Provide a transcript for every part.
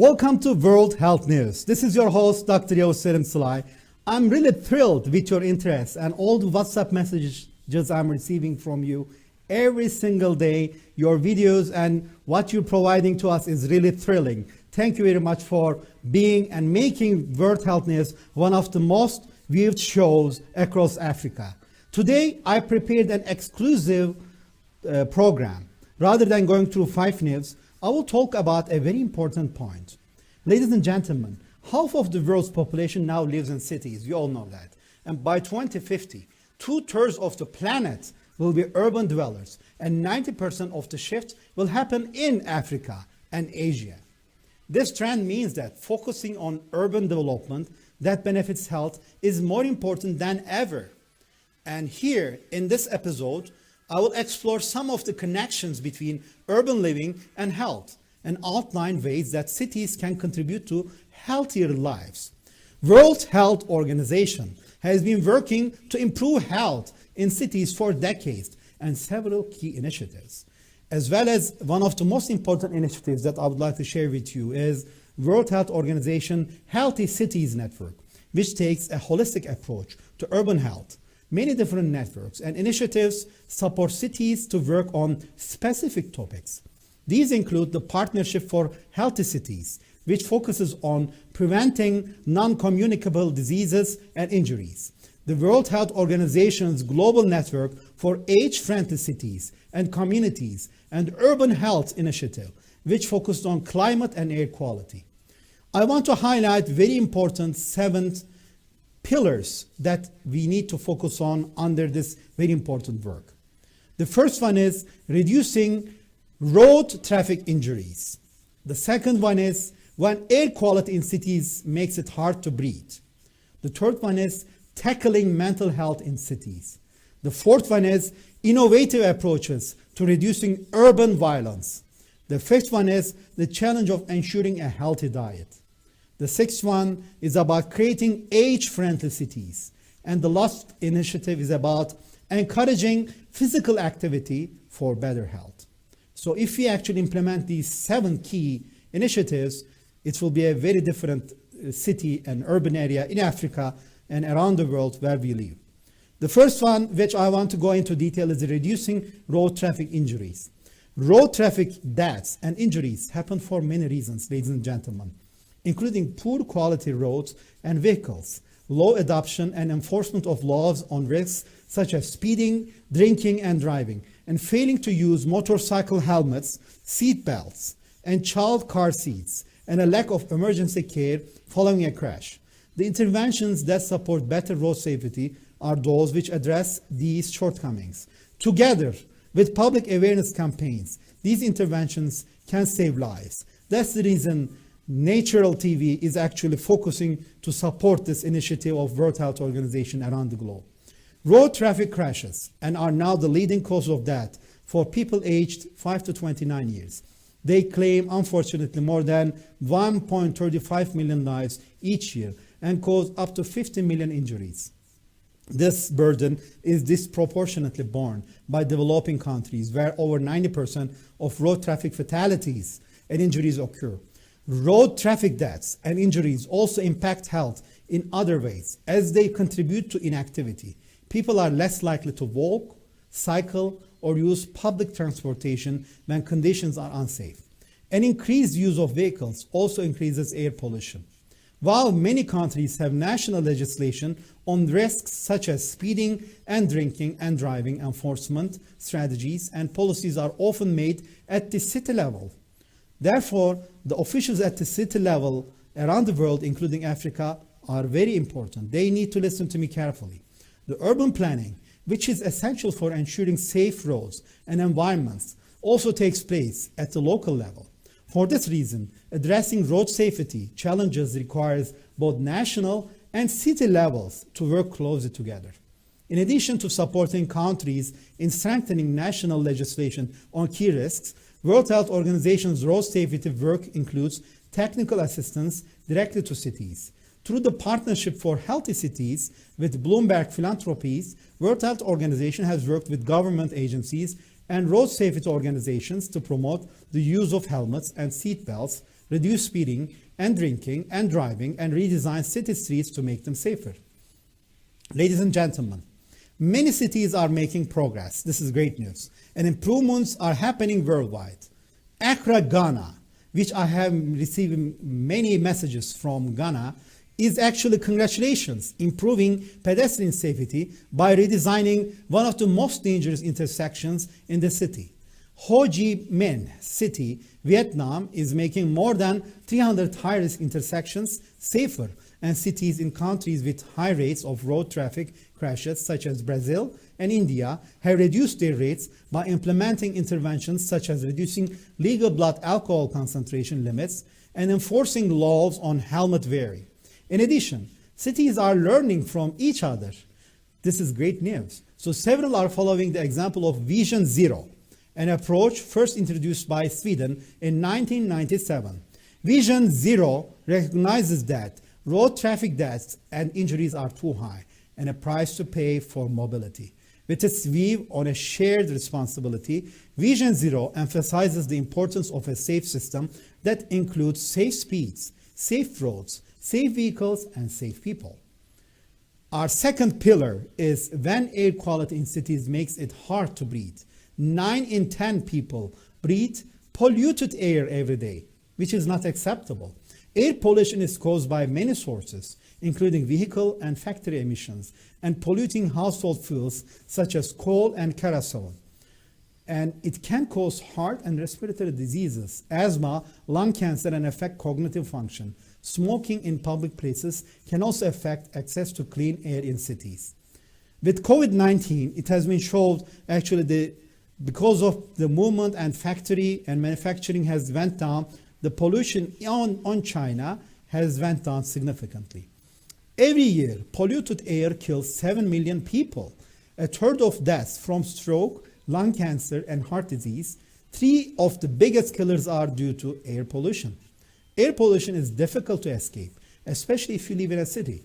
Welcome to World Health News. This is your host, Dr. Yavuz Salai. I'm really thrilled with your interest and all the WhatsApp messages I'm receiving from you every single day. Your videos and what you're providing to us is really thrilling. Thank you very much for being and making World Health News one of the most viewed shows across Africa. Today, I prepared an exclusive program. Rather than going through 5 news, I will talk about a very important point. Ladies and gentlemen, half of the world's population now lives in cities. You all know that. And by 2050, 2/3 of the planet will be urban dwellers, and 90% of the shift will happen in Africa and Asia. This trend means that focusing on urban development that benefits health is more important than ever. And here in this episode, I will explore some of the connections between urban living and health and outline ways that cities can contribute to healthier lives. World Health Organization has been working to improve health in cities for decades, and several key initiatives. As well as one of the most important initiatives that I would like to share with you is World Health Organization Healthy Cities Network, which takes a holistic approach to urban health. Many different networks and initiatives support cities to work on specific topics. These include the Partnership for Healthy Cities, which focuses on preventing non-communicable diseases and injuries. The World Health Organization's Global Network for Age-Friendly Cities and Communities and Urban Health Initiative, which focused on climate and air quality. I want to highlight very important 7 pillars that we need to focus on under this very important work. The first one is reducing road traffic injuries. The second one is when air quality in cities makes it hard to breathe. The third one is tackling mental health in cities. The fourth one is innovative approaches to reducing urban violence. The fifth one is the challenge of ensuring a healthy diet. The sixth one is about creating age-friendly cities. And the last initiative is about encouraging physical activity for better health. So if we actually implement these 7 key initiatives, it will be a very different city and urban area in Africa and around the world where we live. The first one, which I want to go into detail, is reducing road traffic injuries. Road traffic deaths and injuries happen for many reasons, ladies and gentlemen, including poor quality roads and vehicles, low adoption and enforcement of laws on risks such as speeding, drinking and driving, and failing to use motorcycle helmets, seat belts, and child car seats, and a lack of emergency care following a crash. The interventions that support better road safety are those which address these shortcomings. Together with public awareness campaigns, these interventions can save lives. That's the reason Ntr Tv is actually focusing to support this initiative of World Health Organization around the globe. Road traffic crashes and are now the leading cause of death for people aged 5 to 29 years. They claim, unfortunately, more than 1.35 million lives each year and cause up to 50 million injuries. This burden is disproportionately borne by developing countries where over 90% of road traffic fatalities and injuries occur. Road traffic deaths and injuries also impact health in other ways as they contribute to inactivity. People are less likely to walk, cycle, or use public transportation when conditions are unsafe. An increased use of vehicles also increases air pollution. While many countries have national legislation on risks such as speeding and drinking and driving, enforcement strategies and policies are often made at the city level. Therefore, the officials at the city level around the world, including Africa, are very important. They need to listen to me carefully. The urban planning, which is essential for ensuring safe roads and environments, also takes place at the local level. For this reason, addressing road safety challenges requires both national and city levels to work closely together. In addition to supporting countries in strengthening national legislation on key risks, World Health Organization's road safety work includes technical assistance directly to cities. Through the Partnership for Healthy Cities with Bloomberg Philanthropies, World Health Organization has worked with government agencies and road safety organizations to promote the use of helmets and seat belts reduce speeding and drinking and driving, and redesign city streets to make them safer. Ladies and gentlemen, many cities are making progress. This is great news. And improvements are happening worldwide. Accra, Ghana, which I have received many messages from Ghana, is actually, congratulations, improving pedestrian safety by redesigning one of the most dangerous intersections in the city. Ho Chi Minh City, Vietnam, is making more than 300 high-risk intersections safer, and cities in countries with high rates of road traffic crashes, such as Brazil and India, have reduced their rates by implementing interventions such as reducing legal blood alcohol concentration limits and enforcing laws on helmet wearing. In addition, cities are learning from each other. This is great news. So several are following the example of Vision Zero, an approach first introduced by Sweden in 1997. Vision Zero recognizes that road traffic deaths and injuries are too high and a price to pay for mobility. With its view on a shared responsibility, Vision Zero emphasizes the importance of a safe system that includes safe speeds, safe roads, safe vehicles, and safe people. Our second pillar is when air quality in cities makes it hard to breathe. 9 in 10 people breathe polluted air every day, which is not acceptable. Air pollution is caused by many sources, including vehicle and factory emissions, and polluting household fuels such as coal and kerosene. And it can cause heart and respiratory diseases, asthma, lung cancer, and affect cognitive function. Smoking in public places can also affect access to clean air in cities. With COVID-19, it has been shown actually because of the movement and factory and manufacturing has went down, the pollution on China has went down significantly. Every year, polluted air kills 7 million people. A third of deaths from stroke, lung cancer, and heart disease. 3 of the biggest killers are due to air pollution. Air pollution is difficult to escape, especially if you live in a city.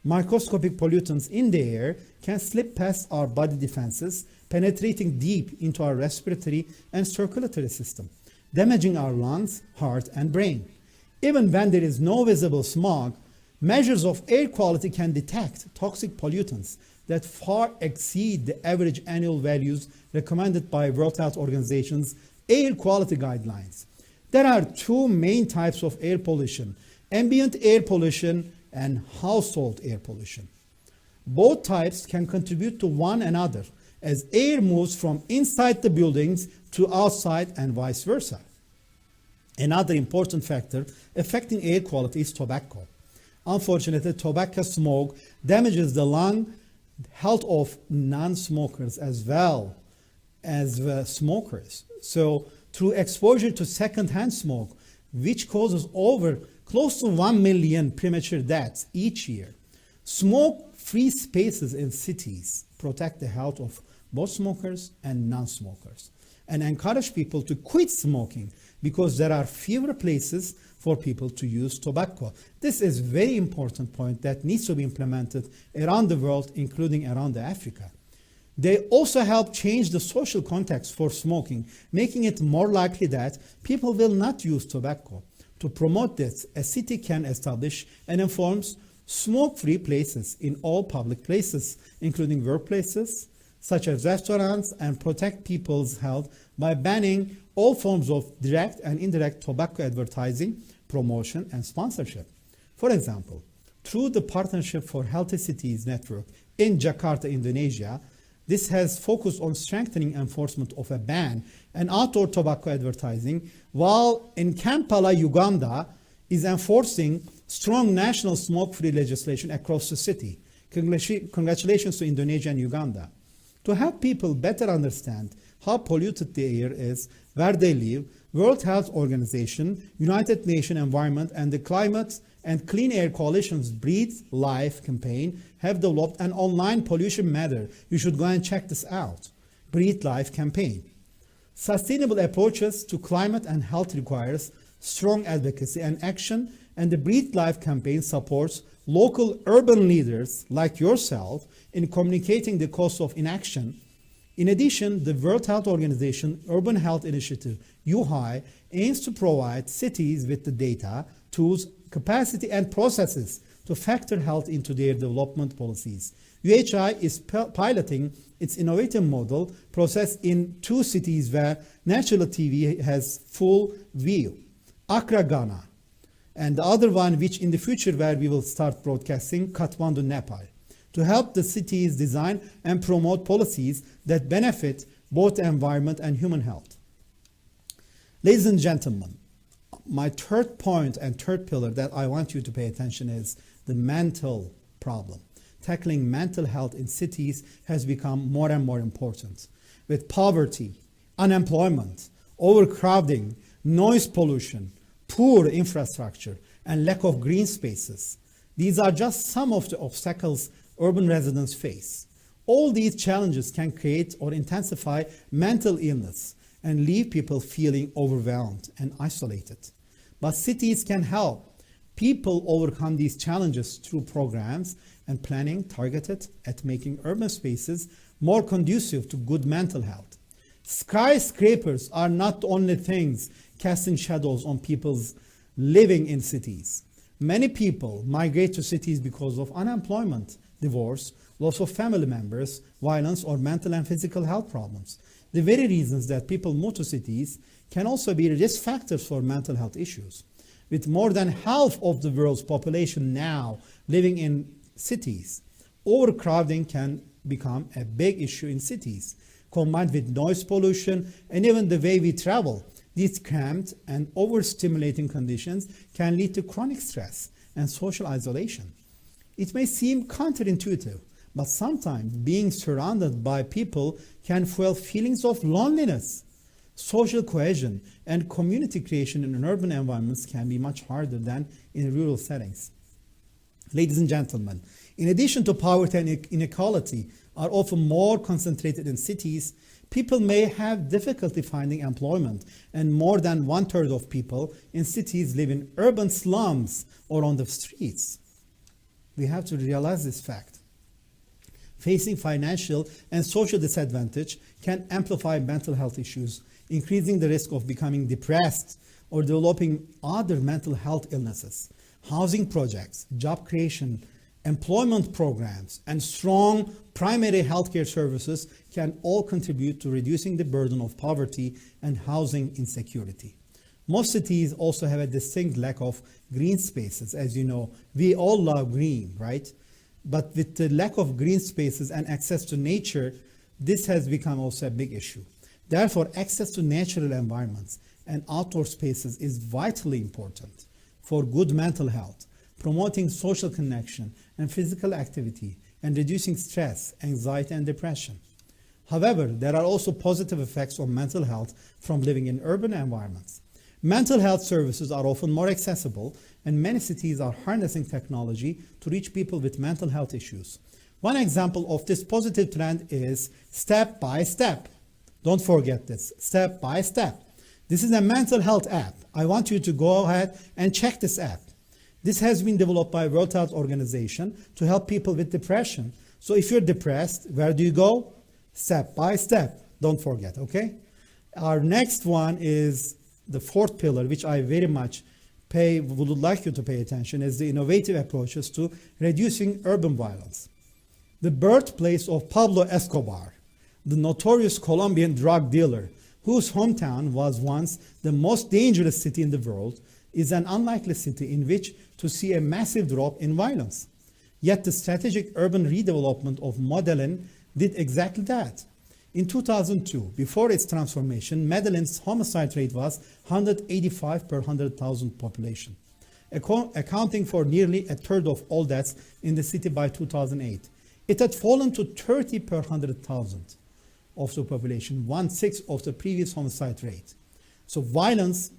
Microscopic pollutants in the air can slip past our body defenses, penetrating deep into our respiratory and circulatory system, damaging our lungs, heart, and brain. Even when there is no visible smog, measures of air quality can detect toxic pollutants that far exceed the average annual values recommended by World Health Organization's air quality guidelines. There are 2 main types of air pollution: ambient air pollution and household air pollution. Both types can contribute to one another as air moves from inside the buildings to outside and vice versa. Another important factor affecting air quality is tobacco. Unfortunately, tobacco smoke damages the lung health of non-smokers as well as smokers. So through exposure to secondhand smoke, which causes over close to 1 million premature deaths each year. Smoke-free spaces in cities protect the health of both smokers and non-smokers and encourage people to quit smoking because there are fewer places for people to use tobacco. This is a very important point that needs to be implemented around the world, including around Africa. They also help change the social context for smoking, making it more likely that people will not use tobacco. To promote this, a city can establish and enforce smoke-free places in all public places, including workplaces, such as restaurants, and protect people's health by banning all forms of direct and indirect tobacco advertising, promotion, and sponsorship. For example, through the Partnership for Healthy Cities network in Jakarta, Indonesia, this has focused on strengthening enforcement of a ban on outdoor tobacco advertising, while in Kampala, Uganda, is enforcing strong national smoke-free legislation across the city. Congratulations to Indonesia and Uganda. To help people better understand how polluted the air is where they live, World Health Organization, United Nations Environment, and the Climate and Clean Air Coalition's Breathe Life campaign have developed an online pollution matter. You should go and check this out. Breathe Life campaign. Sustainable approaches to climate and health requires strong advocacy and action, and the Breathe Life campaign supports local urban leaders like yourself in communicating the cost of inaction In addition, the World Health Organization Urban Health Initiative, UHI, aims to provide cities with the data, tools, capacity, and processes to factor health into their development policies. UHI is piloting its innovative model process in 2 cities where national TV has full view, Accra, Ghana, and the other one which in the future where we will start broadcasting, Kathmandu, Nepal, to help the cities design and promote policies that benefit both the environment and human health. Ladies and gentlemen, my third point and third pillar that I want you to pay attention is the mental problem. Tackling mental health in cities has become more and more important. With poverty, unemployment, overcrowding, noise pollution, poor infrastructure, and lack of green spaces. These are just some of the obstacles urban residents face. All these challenges can create or intensify mental illness and leave people feeling overwhelmed and isolated. But cities can help people overcome these challenges through programs and planning targeted at making urban spaces more conducive to good mental health. Skyscrapers are not the only things casting shadows on people's living in cities. Many people migrate to cities because of unemployment, divorce, loss of family members, violence, or mental and physical health problems. The very reasons that people move to cities can also be risk factors for mental health issues. With more than half of the world's population now living in cities, overcrowding can become a big issue in cities. Combined with noise pollution and even the way we travel, these cramped and overstimulating conditions can lead to chronic stress and social isolation. It may seem counterintuitive, but sometimes being surrounded by people can fuel feelings of loneliness. Social cohesion and community creation in urban environments can be much harder than in rural settings. Ladies and gentlemen, in addition to poverty and inequality are often more concentrated in cities, people may have difficulty finding employment, and more than 1/3 of people in cities live in urban slums or on the streets. We have to realize this fact. Facing financial and social disadvantage can amplify mental health issues, increasing the risk of becoming depressed or developing other mental health illnesses. Housing projects, job creation, employment programs, and strong primary healthcare services can all contribute to reducing the burden of poverty and housing insecurity. Most cities also have a distinct lack of green spaces. As you know, we all love green, right? But with the lack of green spaces and access to nature, this has become also a big issue. Therefore, access to natural environments and outdoor spaces is vitally important for good mental health, promoting social connection and physical activity, and reducing stress, anxiety, and depression. However, there are also positive effects on mental health from living in urban environments. Mental health services are often more accessible, and many cities are harnessing technology to reach people with mental health issues. One example of this positive trend is Step by Step. Don't forget this, Step by Step. This is a mental health app. I want you to go ahead and check this app. This has been developed by World Health Organization to help people with depression. So if you're depressed, where do you go? Step by step. Don't forget, okay? Our next one is the fourth pillar, which I very much would like you to pay attention, is the innovative approaches to reducing urban violence. The birthplace of Pablo Escobar, the notorious Colombian drug dealer, whose hometown was once the most dangerous city in the world, is an unlikely city in which to see a massive drop in violence. Yet the strategic urban redevelopment of Medellin did exactly that. In 2002, before its transformation, Medellin's homicide rate was 185 per 100,000 population, accounting for nearly a third of all deaths in the city by 2008. It had fallen to 30 per 100,000 of the population, 1/6 of the previous homicide rate. So violence,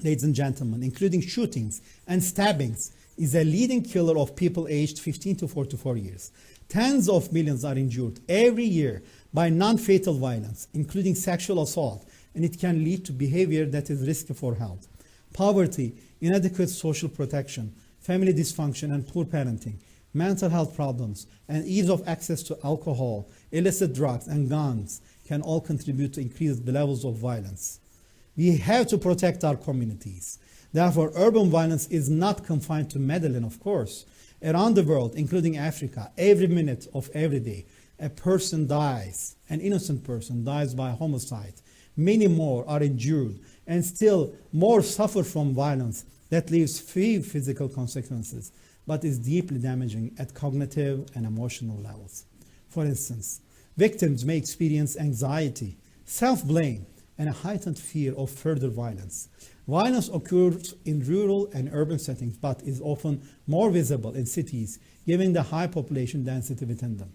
ladies and gentlemen, including shootings and stabbings, is a leading killer of people aged 15 to 44 years. Tens of millions are injured every year by non-fatal violence, including sexual assault, and it can lead to behavior that is risky for health. Poverty, inadequate social protection, family dysfunction, and poor parenting mental health problems, and ease of access to alcohol, illicit drugs, and guns can all contribute to increase the levels of violence. We have to protect our communities. Therefore, urban violence is not confined to Medellin, of course. Around the world, including Africa, every minute of every day, a person dies, an innocent person dies by homicide. Many more are injured, and still more suffer from violence that leaves few physical consequences, but is deeply damaging at cognitive and emotional levels. For instance, victims may experience anxiety, self-blame, and a heightened fear of further violence. Violence occurs in rural and urban settings, but is often more visible in cities, given the high population density within them.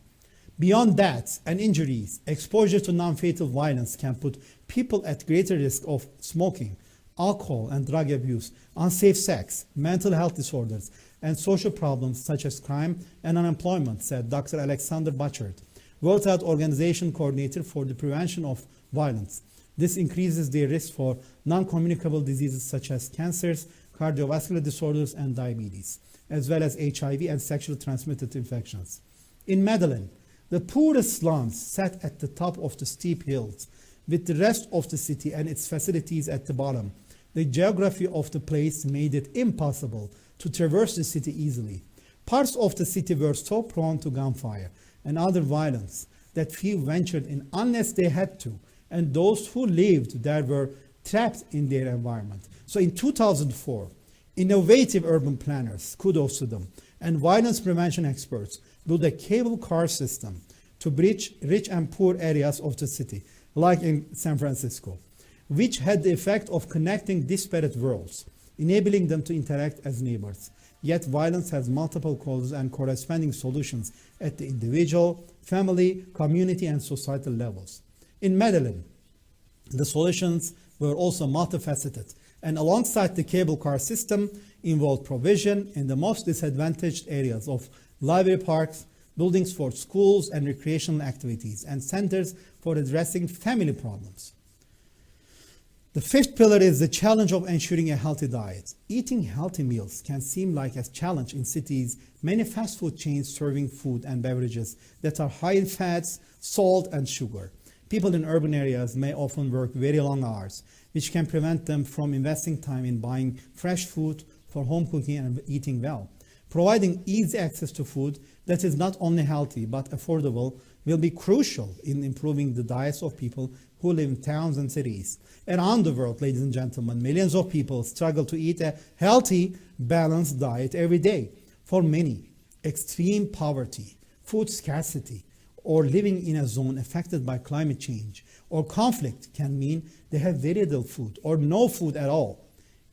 Beyond deaths and injuries, exposure to non-fatal violence can put people at greater risk of smoking, alcohol and drug abuse, unsafe sex, mental health disorders, and social problems such as crime and unemployment, said Dr. Alexander Butchert, World Health Organization coordinator for the prevention of violence. This increases their risk for non-communicable diseases such as cancers, cardiovascular disorders, and diabetes, as well as HIV and sexually transmitted infections. In Medellin, the poorest slums sat at the top of the steep hills, with the rest of the city and its facilities at the bottom. The geography of the place made it impossible to traverse the city easily. Parts of the city were so prone to gunfire and other violence that few ventured in unless they had to, and those who lived there were trapped in their environment. So in 2004, innovative urban planners, kudos to them, and violence prevention experts built a cable car system to bridge rich and poor areas of the city, like in San Francisco, which had the effect of connecting disparate worlds, enabling them to interact as neighbors. Yet violence has multiple causes and corresponding solutions at the individual, family, community, and societal levels. In Medellin, the solutions were also multifaceted, and alongside the cable car system involved provision in the most disadvantaged areas of library parks, buildings for schools and recreational activities, and centers for addressing family problems. The fifth pillar is the challenge of ensuring a healthy diet. Eating healthy meals can seem like a challenge in cities. Many fast food chains serving food and beverages that are high in fats, salt, and sugar. People in urban areas may often work very long hours, which can prevent them from investing time in buying fresh food for home cooking and eating well. Providing easy access to food that is not only healthy but affordable will be crucial in improving the diets of people who live in towns and cities. Around the world, ladies and gentlemen, millions of people struggle to eat a healthy, balanced diet every day. For many, extreme poverty, food scarcity, or living in a zone affected by climate change or conflict can mean they have very little food or no food at all.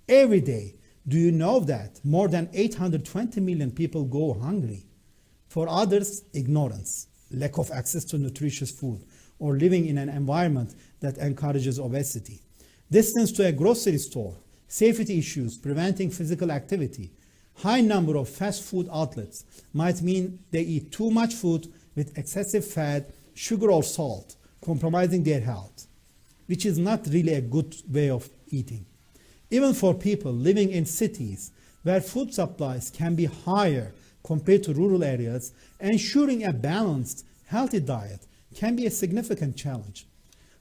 Every day, do you know that more than 820 million people go hungry? For others, ignorance, lack of access to nutritious food, or living in an environment that encourages obesity. Distance to a grocery store, safety issues preventing physical activity, high number of fast food outlets might mean they eat too much food with excessive fat, sugar, or salt, compromising their health, which is not really a good way of eating. Even for people living in cities where food supplies can be higher compared to rural areas, ensuring a balanced, healthy diet can be a significant challenge.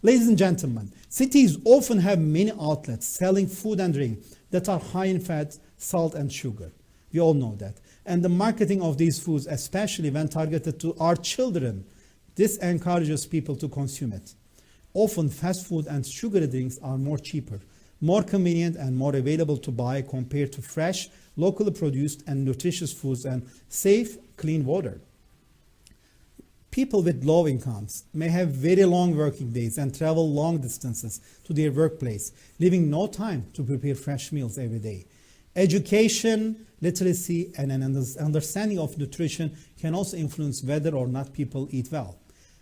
Ladies and gentlemen, cities often have many outlets selling food and drink that are high in fat, salt, and sugar. We all know that. And the marketing of these foods, especially when targeted to our children, this encourages people to consume it. Often fast food and sugary drinks are more cheaper, more convenient, and more available to buy compared to fresh, locally produced and nutritious foods and safe, clean water. People with low incomes may have very long working days and travel long distances to their workplace, leaving no time to prepare fresh meals every day. Education, literacy, and an understanding of nutrition can also influence whether or not people eat well.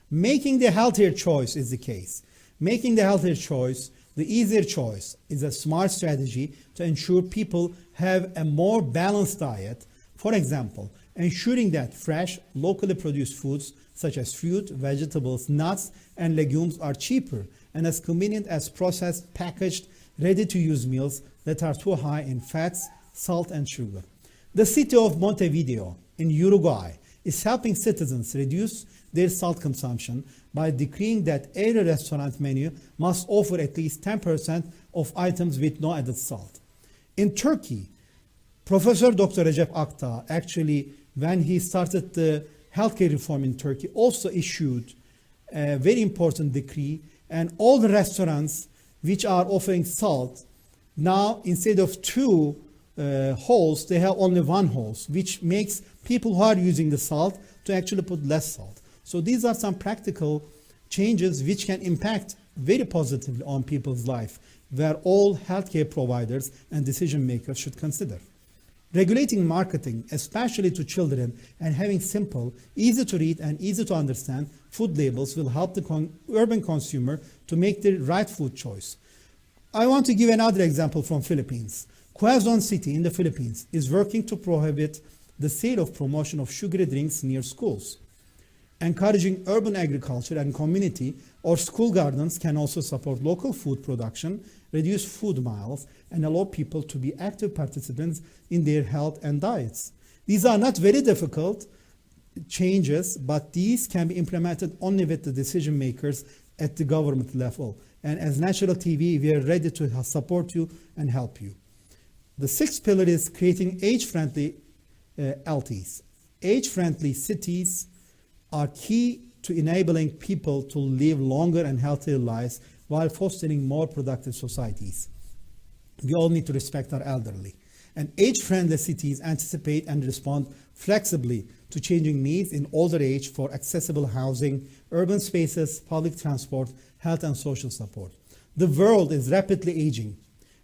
Making the healthier choice is the case. Making the healthier choice, the easier choice, is a smart strategy to ensure people have a more balanced diet. For example, ensuring that fresh, locally produced foods such as fruit, vegetables, nuts, and legumes are cheaper and as convenient as processed, packaged, ready-to-use meals that are too high in fats, salt, and sugar. The city of Montevideo in Uruguay is helping citizens reduce their salt consumption by decreeing that every restaurant menu must offer at least 10% of items with no added salt. In Turkey, Professor Dr. Recep Akta, actually, when he started the healthcare reform in Turkey, also issued a very important decree, and all the restaurants which are offering salt, now instead of two holes, they have only one hole, which makes people who are using the salt to actually put less salt. So these are some practical changes which can impact very positively on people's life, where all healthcare providers and decision makers should consider. Regulating marketing, especially to children, and having simple, easy to read and easy to understand food labels will help the urban consumer to make the right food choice. I want to give another example from Philippines. Quezon City in the Philippines is working to prohibit the sale of promotion of sugary drinks near schools. Encouraging urban agriculture and community or school gardens can also support local food production, reduce food miles, and allow people to be active participants in their health and diets. These are not very difficult changes, but these can be implemented only with the decision makers at the government level. And as Ntr TV, we are ready to support you and help you. The sixth pillar is creating age-friendly LTs. Age-friendly cities are key to enabling people to live longer and healthier lives while fostering more productive societies. We all need to respect our elderly. And age-friendly cities anticipate and respond flexibly to changing needs in older age for accessible housing, urban spaces, public transport, health and social support. The world is rapidly aging,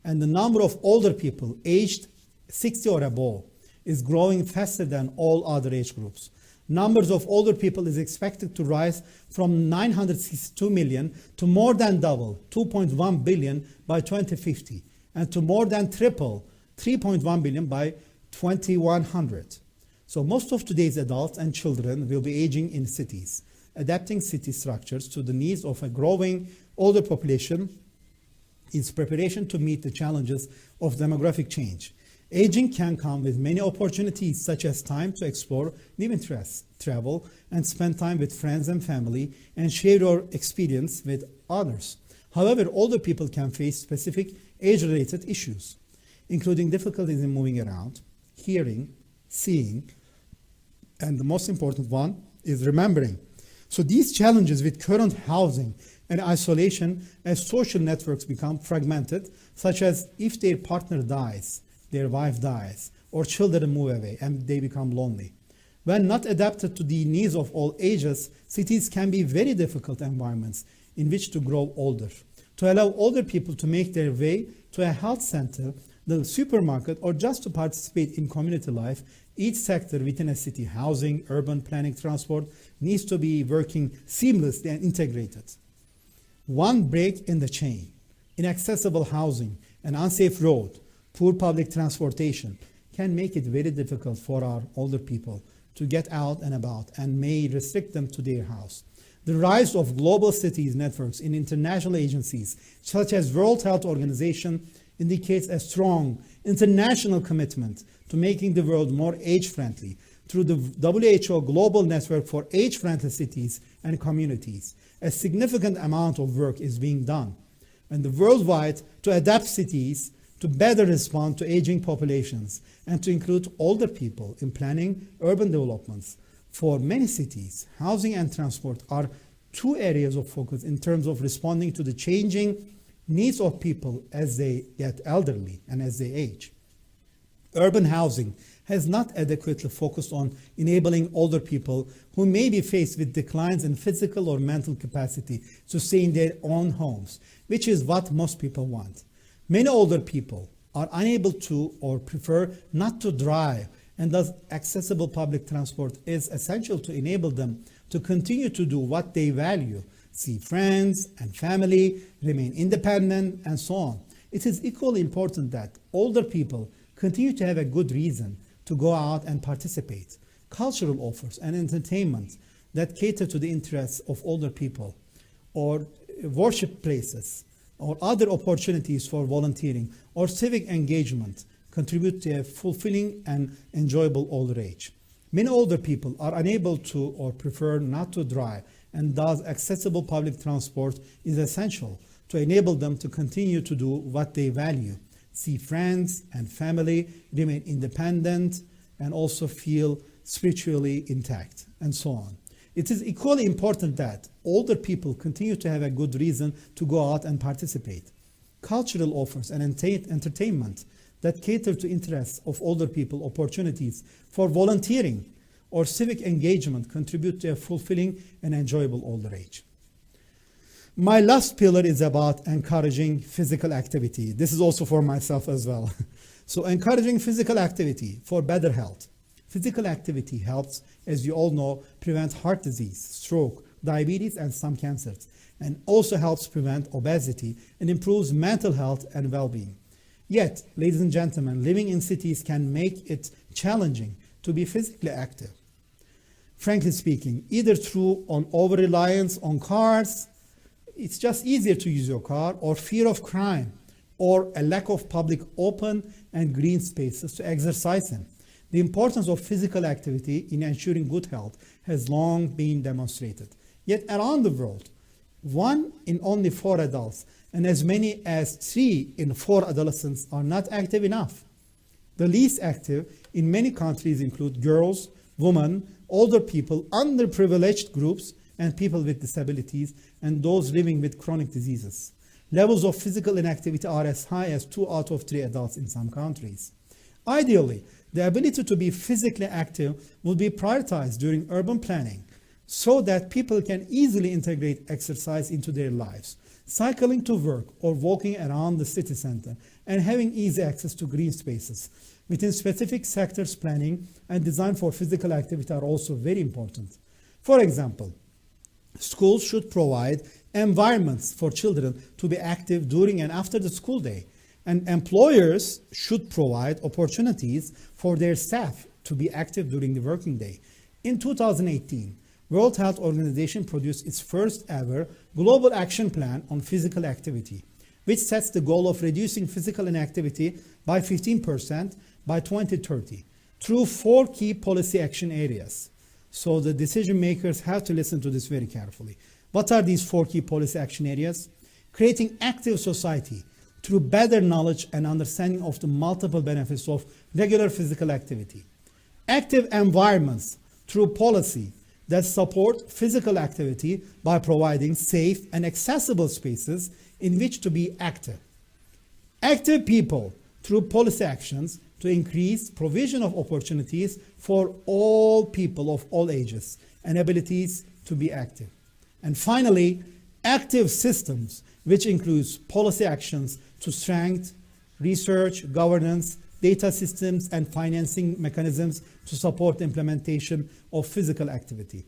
and the number of older people aged 60 or above is growing faster than all other age groups. Numbers of older people is expected to rise from 962 million to more than double, 2.1 billion by 2050, and to more than triple, 3.1 billion by 2100. So most of today's adults and children will be aging in cities. Adapting city structures to the needs of a growing older population is preparation to meet the challenges of demographic change. Aging can come with many opportunities, such as time to explore new interests, travel, and spend time with friends and family, and share your experience with others. However, older people can face specific age-related issues, including difficulties in moving around, hearing, seeing, and the most important one is remembering. So these challenges with current housing and isolation as social networks become fragmented, such as if their partner dies, their wife dies, or children move away and they become lonely. When not adapted to the needs of all ages, cities can be very difficult environments in which to grow older. To allow older people to make their way to a health center, the supermarket, or just to participate in community life, each sector within a city, housing, urban planning, transport, needs to be working seamlessly and integrated. One break in the chain, inaccessible housing, an unsafe road, poor public transportation can make it very difficult for our older people to get out and about and may restrict them to their house. The rise of global cities networks in international agencies such as World Health Organization indicates a strong international commitment to making the world more age-friendly through the WHO Global Network for Age-Friendly Cities and Communities. A significant amount of work is being done, and the worldwide to adapt cities to better respond to aging populations and to include older people in planning urban developments. For many cities, housing and transport are two areas of focus in terms of responding to the changing needs of people as they get elderly and as they age. Urban housing has not adequately focused on enabling older people who may be faced with declines in physical or mental capacity to stay in their own homes, which is what most people want. Many older people are unable to or prefer not to drive, and thus accessible public transport is essential to enable them to continue to do what they value, see friends and family, remain independent, and so on. It is equally important that older people continue to have a good reason to go out and participate. Cultural offers and entertainment that cater to the interests of older people, or worship places, or other opportunities for volunteering or civic engagement contribute to a fulfilling and enjoyable older age. Many older people are unable to or prefer not to drive, and thus accessible public transport is essential to enable them to continue to do what they value, see friends and family, remain independent, and also feel spiritually intact, and so on. It is equally important that older people continue to have a good reason to go out and participate. Cultural offers and entertainment that cater to interests of older people, opportunities for volunteering or civic engagement contribute to a fulfilling and enjoyable older age. My last pillar is about encouraging physical activity. This is also for myself as well. So encouraging physical activity for better health. Physical activity helps, as you all know, prevent heart disease, stroke, diabetes, and some cancers, and also helps prevent obesity and improves mental health and well-being. Yet, ladies and gentlemen, living in cities can make it challenging to be physically active. Frankly speaking, either through an over-reliance on cars, it's just easier to use your car, or fear of crime, or a lack of public open and green spaces to exercise in. The importance of physical activity in ensuring good health has long been demonstrated. Yet around the world, 1 in only 4 adults and as many as 3 in 4 adolescents are not active enough. The least active in many countries include girls, women, older people, underprivileged groups, and people with disabilities, and those living with chronic diseases. Levels of physical inactivity are as high as 2 out of 3 adults in some countries. Ideally, the ability to be physically active will be prioritized during urban planning so that people can easily integrate exercise into their lives. Cycling to work or walking around the city center and having easy access to green spaces within specific sectors planning and design for physical activity are also very important. For example, schools should provide environments for children to be active during and after the school day, and employers should provide opportunities for their staff to be active during the working day. In 2018, World Health Organization produced its first ever global action plan on physical activity, which sets the goal of reducing physical inactivity by 15% by 2030 through 4 key policy action areas. So the decision makers have to listen to this very carefully. What are these 4 key policy action areas? Creating active society through better knowledge and understanding of the multiple benefits of regular physical activity. Active environments through policy that support physical activity by providing safe and accessible spaces in which to be active. Active people through policy actions to increase provision of opportunities for all people of all ages and abilities to be active. And finally, active systems, which includes policy actions to strengthen research, governance, data systems, and financing mechanisms to support the implementation of physical activity.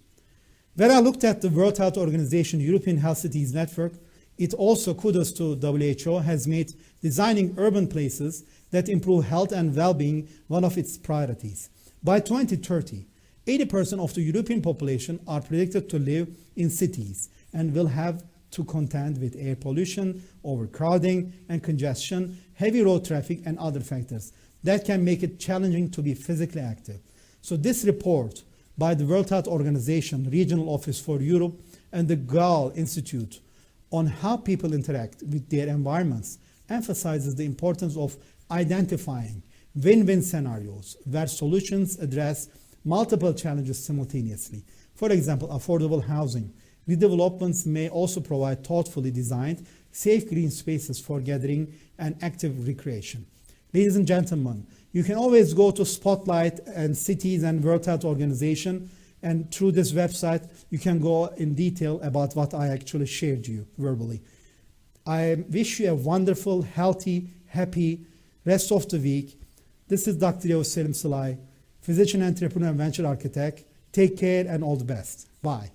When I looked at the World Health Organization European Health Cities Network, it also, kudos to WHO, has made designing urban places that improve health and well-being one of its priorities. By 2030, 80% of the European population are predicted to live in cities and will have to contend with air pollution, overcrowding and congestion, heavy road traffic, and other factors that can make it challenging to be physically active. So this report by the World Health Organization Regional Office for Europe and the Gall Institute on how people interact with their environments emphasizes the importance of identifying win-win scenarios where solutions address multiple challenges simultaneously. For example, affordable housing. Redevelopments may also provide thoughtfully designed, safe green spaces for gathering and active recreation. Ladies and gentlemen, you can always go to Spotlight and Cities and World Health Organization, and through this website, you can go in detail about what I actually shared you verbally. I wish you a wonderful, healthy, happy rest of the week. This is Dr. Selim Sılay, physician, entrepreneur, and venture architect. Take care and all the best. Bye.